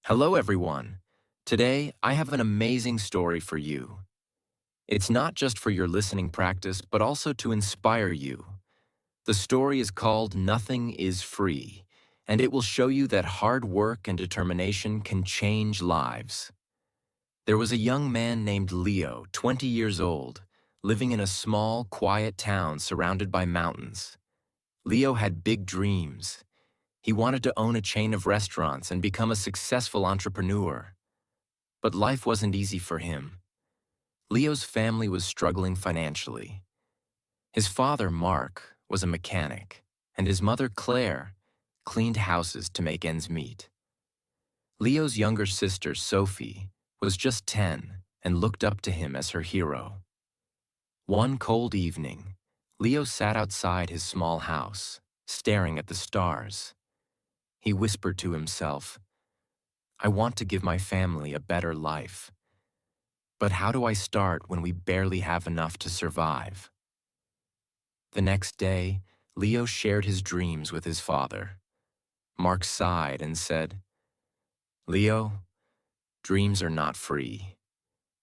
Hello, everyone. Today, I have an amazing story for you. It's not just for your listening practice, but also to inspire you. The story is called Nothing is Free, and it will show you that hard work and determination can change lives. There was a young man named Leo, 20 years old, living in a small, quiet town surrounded by mountains. Leo had big dreams. He wanted to own a chain of restaurants and become a successful entrepreneur. But life wasn't easy for him. Leo's family was struggling financially. His father, Mark, was a mechanic, and his mother, Claire, cleaned houses to make ends meet. Leo's younger sister, Sophie, was just 10 and looked up to him as her hero. One cold evening, Leo sat outside his small house, staring at the stars. He whispered to himself, "I want to give my family a better life. But how do I start when we barely have enough to survive?" The next day, Leo shared his dreams with his father. Mark sighed and said, "Leo, dreams are not free.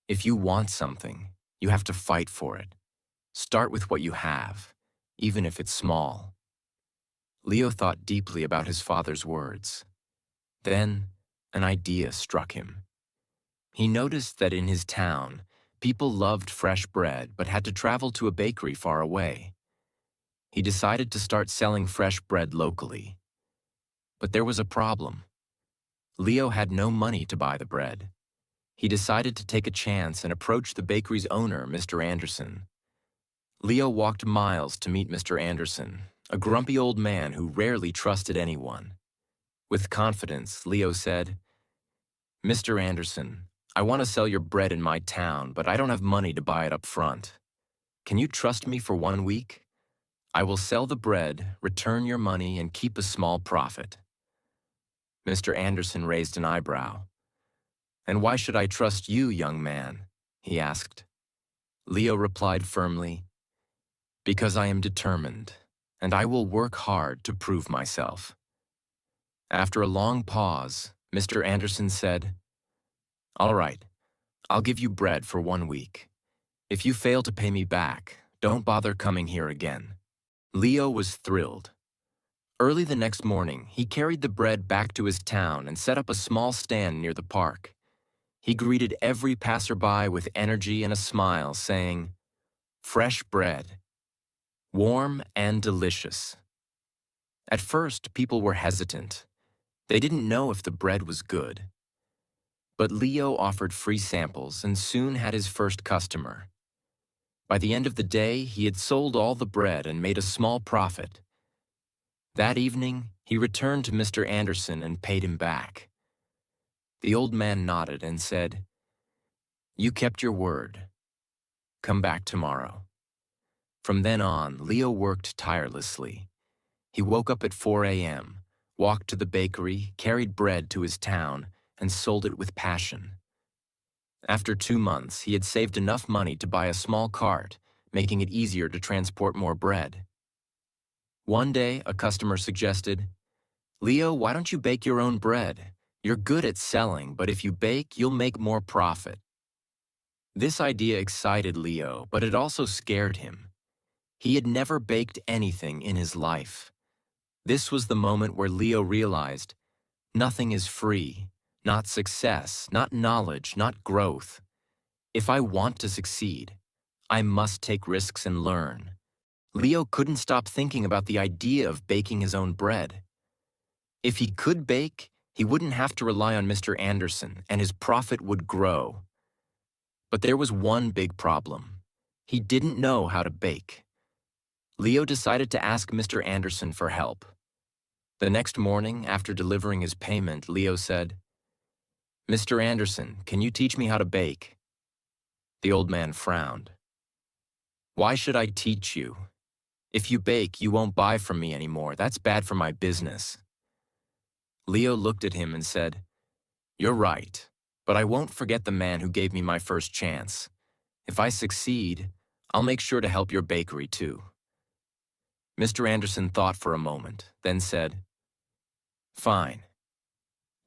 If you want something, you have to fight for it. Start with what you have, even if it's small." Leo thought deeply about his father's words. Then, an idea struck him. He noticed that in his town, people loved fresh bread but had to travel to a bakery far away. He decided to start selling fresh bread locally. But there was a problem. Leo had no money to buy the bread. He decided to take a chance and approach the bakery's owner, Mr. Anderson. Leo walked miles to meet Mr. Anderson, a grumpy old man who rarely trusted anyone. With confidence, Leo said, "Mr. Anderson, I want to sell your bread in my town, but I don't have money to buy it up front. Can you trust me for 1 week? I will sell the bread, return your money, and keep a small profit." Mr. Anderson raised an eyebrow. "And why should I trust you, young man?" he asked. Leo replied firmly, "Because I am determined, and I will work hard to prove myself." After a long pause, Mr. Anderson said, "All right, I'll give you bread for 1 week. If you fail to pay me back, don't bother coming here again." Leo was thrilled. Early the next morning, he carried the bread back to his town and set up a small stand near the park. He greeted every passerby with energy and a smile, saying, "Fresh bread, warm and delicious." At first, people were hesitant. They didn't know if the bread was good. But Leo offered free samples and soon had his first customer. By the end of the day, he had sold all the bread and made a small profit. That evening, he returned to Mr. Anderson and paid him back. The old man nodded and said, "You kept your word. Come back tomorrow." From then on, Leo worked tirelessly. He woke up at 4 a.m., walked to the bakery, carried bread to his town, and sold it with passion. After 2 months, he had saved enough money to buy a small cart, making it easier to transport more bread. One day, a customer suggested, "Leo, why don't you bake your own bread? You're good at selling, but if you bake, you'll make more profit." This idea excited Leo, but it also scared him. He had never baked anything in his life. This was the moment where Leo realized, nothing is free, not success, not knowledge, not growth. If I want to succeed, I must take risks and learn. Leo couldn't stop thinking about the idea of baking his own bread. If he could bake, he wouldn't have to rely on Mr. Anderson, and his profit would grow. But there was one big problem. He didn't know how to bake. Leo decided to ask Mr. Anderson for help. The next morning, after delivering his payment, Leo said, "Mr. Anderson, can you teach me how to bake?" The old man frowned. "Why should I teach you? If you bake, you won't buy from me anymore. That's bad for my business." Leo looked at him and said, "You're right, but I won't forget the man who gave me my first chance. If I succeed, I'll make sure to help your bakery too." Mr. Anderson thought for a moment, then said, "Fine.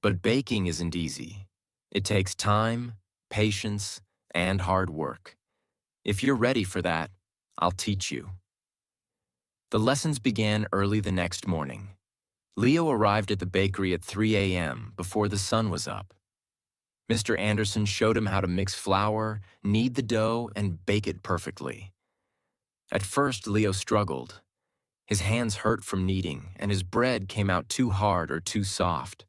But baking isn't easy. It takes time, patience, and hard work. If you're ready for that, I'll teach you. The lessons began early the next morning. Leo arrived at the bakery at 3 a.m. before the sun was up. Mr. Anderson showed him how to mix flour, knead the dough, and bake it perfectly. At first, Leo struggled. His hands hurt from kneading, and his bread came out too hard or too soft.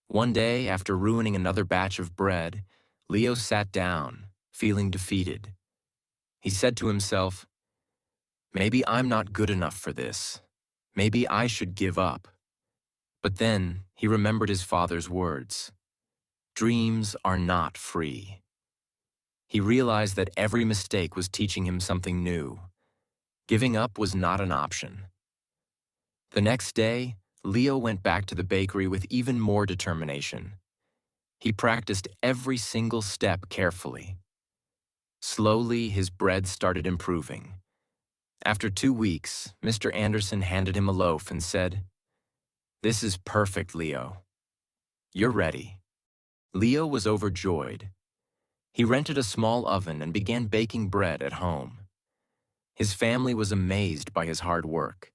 One day, after ruining another batch of bread, Leo sat down, feeling defeated. He said to himself, "Maybe I'm not good enough for this. Maybe I should give up." But then he remembered his father's words. Dreams are not free. He realized that every mistake was teaching him something new. Giving up was not an option. The next day, Leo went back to the bakery with even more determination. He practiced every single step carefully. Slowly, his bread started improving. After 2 weeks, Mr. Anderson handed him a loaf and said, "This is perfect, Leo. You're ready." Leo was overjoyed. He rented a small oven and began baking bread at home. His family was amazed by his hard work.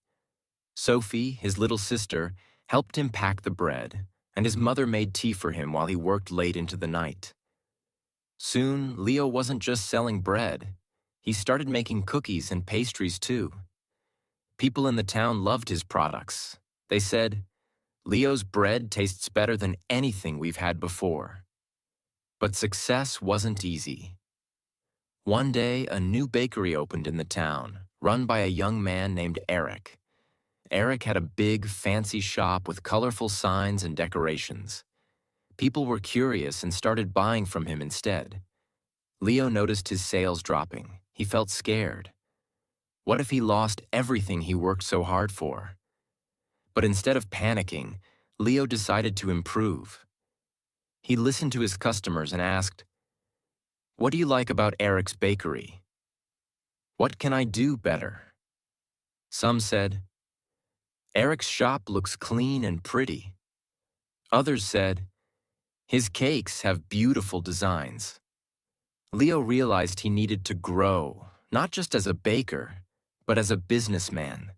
Sophie, his little sister, helped him pack the bread, and his mother made tea for him while he worked late into the night. Soon, Leo wasn't just selling bread. He started making cookies and pastries too. People in the town loved his products. They said, "Leo's bread tastes better than anything we've had before." But success wasn't easy. One day, a new bakery opened in the town, run by a young man named Eric. Eric had a big, fancy shop with colorful signs and decorations. People were curious and started buying from him instead. Leo noticed his sales dropping. He felt scared. What if he lost everything he worked so hard for? But instead of panicking, Leo decided to improve. He listened to his customers and asked, "What do you like about Eric's bakery? What can I do better?" Some said, "Eric's shop looks clean and pretty." Others said, "His cakes have beautiful designs." Leo realized he needed to grow, not just as a baker, but as a businessman.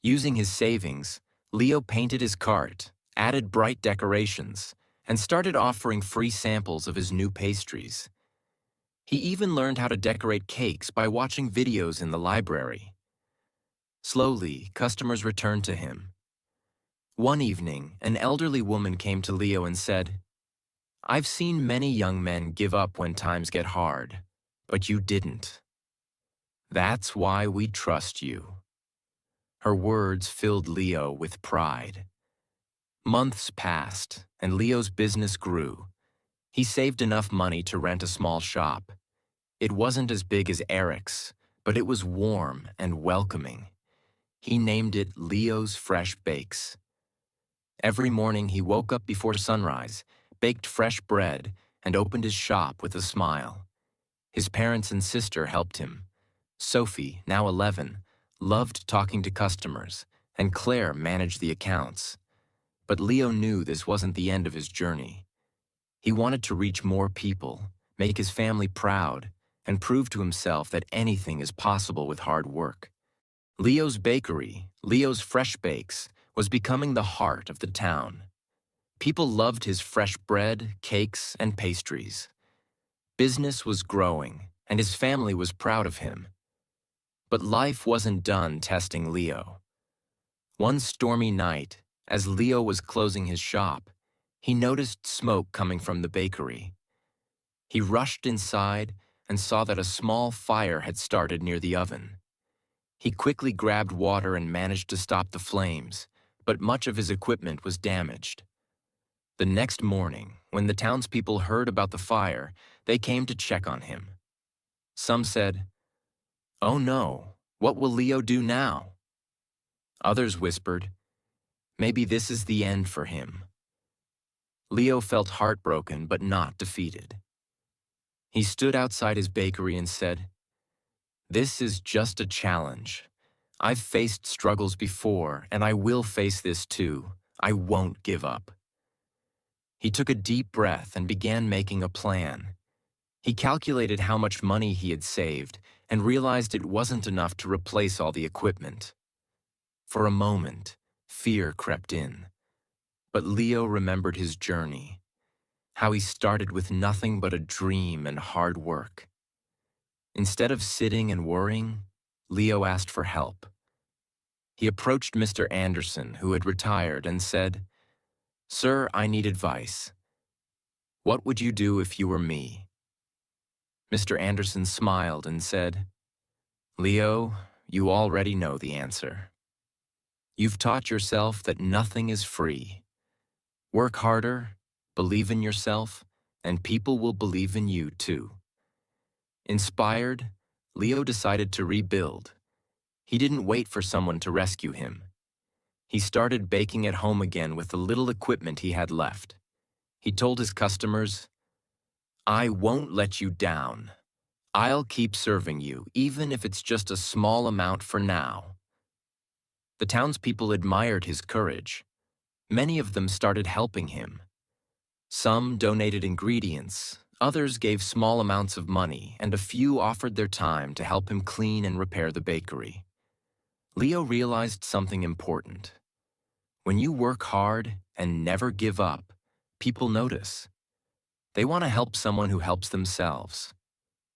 Using his savings, Leo painted his cart, added bright decorations, and started offering free samples of his new pastries. He even learned how to decorate cakes by watching videos in the library. Slowly, customers returned to him. One evening, an elderly woman came to Leo and said, "I've seen many young men give up when times get hard, but you didn't. That's why we trust you." Her words filled Leo with pride. Months passed, and Leo's business grew. He saved enough money to rent a small shop. It wasn't as big as Eric's, but it was warm and welcoming. He named it Leo's Fresh Bakes. Every morning he woke up before sunrise, baked fresh bread, and opened his shop with a smile. His parents and sister helped him. Sophie, now 11, loved talking to customers, and Claire managed the accounts. But Leo knew this wasn't the end of his journey. He wanted to reach more people, make his family proud, and prove to himself that anything is possible with hard work. Leo's Bakery, Leo's Fresh Bakes, was becoming the heart of the town. People loved his fresh bread, cakes, and pastries. Business was growing, and his family was proud of him. But life wasn't done testing Leo. One stormy night, as Leo was closing his shop, he noticed smoke coming from the bakery. He rushed inside and saw that a small fire had started near the oven. He quickly grabbed water and managed to stop the flames, but much of his equipment was damaged. The next morning, when the townspeople heard about the fire, they came to check on him. Some said, "Oh no, what will Leo do now?" Others whispered, "Maybe this is the end for him." Leo felt heartbroken but not defeated. He stood outside his bakery and said, "This is just a challenge. I've faced struggles before, and I will face this too. I won't give up." He took a deep breath and began making a plan. He calculated how much money he had saved and realized it wasn't enough to replace all the equipment. For a moment, fear crept in. But Leo remembered his journey, how he started with nothing but a dream and hard work. Instead of sitting and worrying, Leo asked for help. He approached Mr. Anderson, who had retired, and said, "Sir, I need advice. What would you do if you were me?" Mr. Anderson smiled and said, "Leo, you already know the answer. You've taught yourself that nothing is free. Work harder, believe in yourself, and people will believe in you too." Inspired, Leo decided to rebuild. He didn't wait for someone to rescue him. He started baking at home again with the little equipment he had left. He told his customers, "I won't let you down. I'll keep serving you, even if it's just a small amount for now." The townspeople admired his courage. Many of them started helping him. Some donated ingredients, others gave small amounts of money, and a few offered their time to help him clean and repair the bakery. Leo realized something important. When you work hard and never give up, people notice. They want to help someone who helps themselves.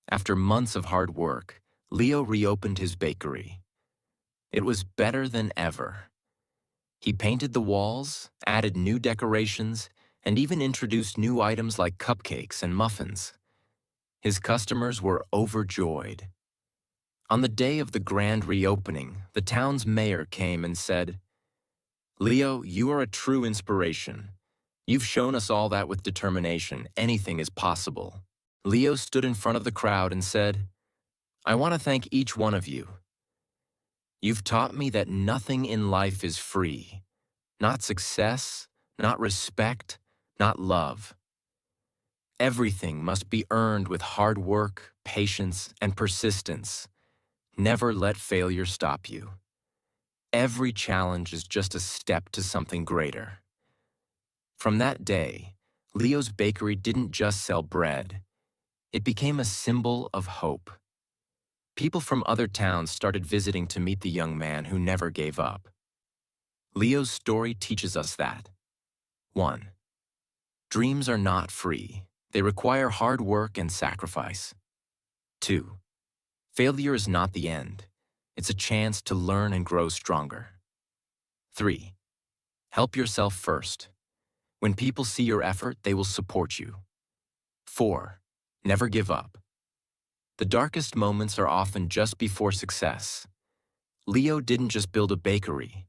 After months of hard work, Leo reopened his bakery. It was better than ever. He painted the walls, added new decorations, and even introduced new items like cupcakes and muffins. His customers were overjoyed. On the day of the grand reopening, the town's mayor came and said, "Leo, you are a true inspiration. You've shown us all that with determination, anything is possible." Leo stood in front of the crowd and said, "I want to thank each one of you. You've taught me that nothing in life is free. Not success, not respect, not love. Everything must be earned with hard work, patience, and persistence. Never let failure stop you. Every challenge is just a step to something greater." From that day, Leo's bakery didn't just sell bread. It became a symbol of hope. People from other towns started visiting to meet the young man who never gave up. Leo's story teaches us that 1. Dreams are not free. They require hard work and sacrifice. 2. Failure is not the end. It's a chance to learn and grow stronger. 3. Help yourself first. When people see your effort, they will support you. 4. Never give up. The darkest moments are often just before success. Leo didn't just build a bakery.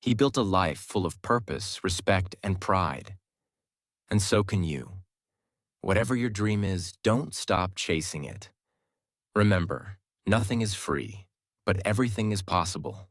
He built a life full of purpose, respect, and pride. And so can you. Whatever your dream is, don't stop chasing it. Remember, nothing is free, but everything is possible.